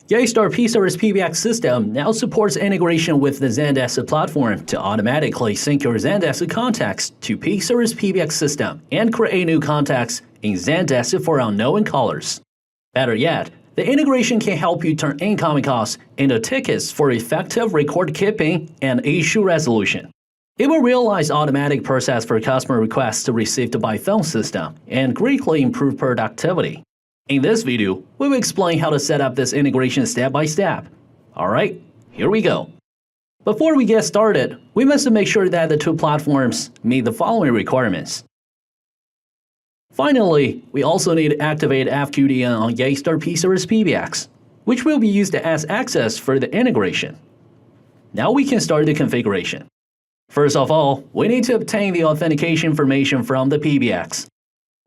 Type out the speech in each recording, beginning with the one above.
Yeastar P-Series PBX system now supports integration with the Zendesk platform to automatically sync your Zendesk contacts to P-Series PBX system and create new contacts in Zendesk for unknown callers. Better yet, the integration can help you turn incoming calls into tickets for effective record keeping and issue resolution. It will realize automatic process for customer requests received by phone system and greatly improve productivity. In this video, we will explain how to set up this integration step by step. Alright, here we go. Before we get started, we must make sure that the two platforms meet the following requirements. Finally, we also need to activate FQDN on Yeastar P-Series PBX, which will be used as access for the integration. Now we can start the configuration. First of all, we need to obtain the authentication information from the PBX.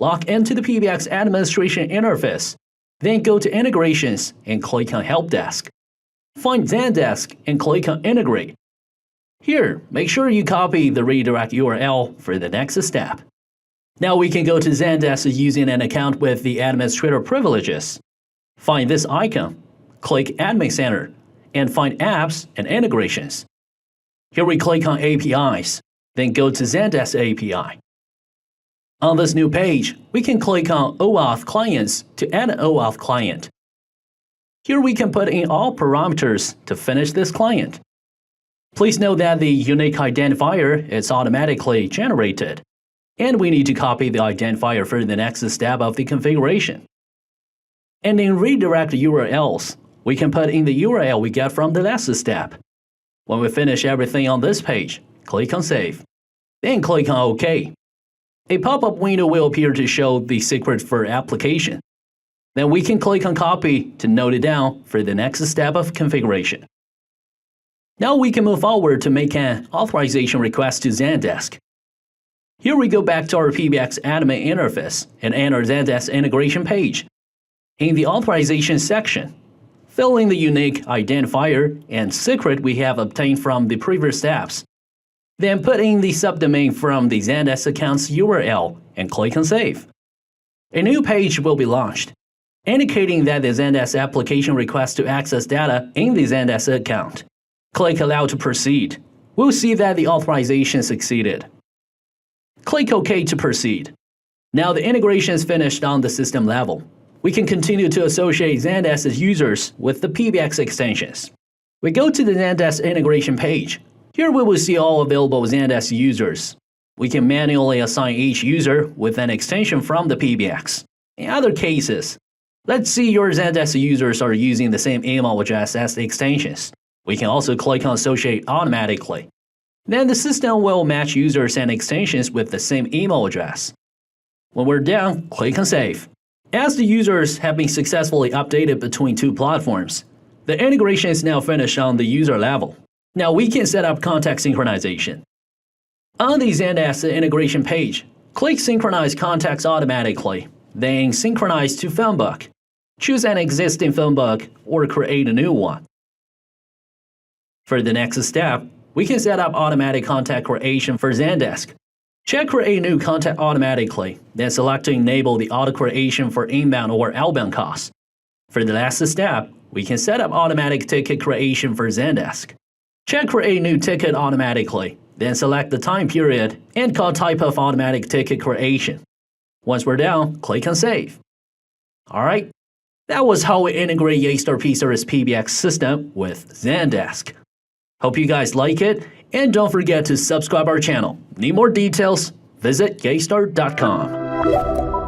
Log into the PBX administration interface, then go to Integrations and click on Helpdesk. Find Zendesk and click on Integrate. Here, make sure you copy the redirect URL for the next step. Now we can go to Zendesk using an account with the administrator privileges. Find this icon, click Admin Center, and find Apps and Integrations. Here we click on APIs, then go to Zendesk API. On this new page, we can click on OAuth Clients to add an OAuth client. Here we can put in all parameters to finish this client. Please note that the unique identifier is automatically generated, and we need to copy the identifier for the next step of the configuration. And in redirect URLs, we can put in the URL we get from the last step. When we finish everything on this page, click on Save. Then click on OK. A pop-up window will appear to show the secret for application. Then we can click on Copy to note it down for the next step of configuration. Now we can move forward to make an authorization request to Zendesk. Here we go back to our PBX admin interface and enter Zendesk integration page. In the authorization section, fill in the unique identifier and secret we have obtained from the previous steps. Then put in the subdomain from the Zendesk account's URL and click on Save. A new page will be launched, indicating that the Zendesk application requests to access data in the Zendesk account. Click Allow to proceed. We'll see that the authorization succeeded. Click OK to proceed. Now the integration is finished on the system level. We can continue to associate Zendesk users with the PBX extensions. We go to the Zendesk integration page. Here we will see all available Zendesk users. We can manually assign each user with an extension from the PBX. In other cases, let's see your Zendesk users are using the same email address as the extensions. We can also click on Associate automatically. Then the system will match users and extensions with the same email address. When we're done, click on Save. As the users have been successfully updated between two platforms, the integration is now finished on the user level. Now we can set up contact synchronization. On the Zendesk integration page, click Synchronize Contacts Automatically, then Synchronize to Phonebook. Choose an existing phonebook or create a new one. For the next step, we can set up automatic contact creation for Zendesk. Check Create New Contact automatically, then select to enable the auto creation for inbound or outbound calls. For the last step, we can set up automatic ticket creation for Zendesk. Check Create New Ticket automatically, then select the time period and call type of automatic ticket creation. Once we're done, click on Save. Alright, that was how we integrate Yeastar P-Series PBX system with Zendesk. Hope you guys like it, and don't forget to subscribe our channel. Need more details? Visit yeastar.com.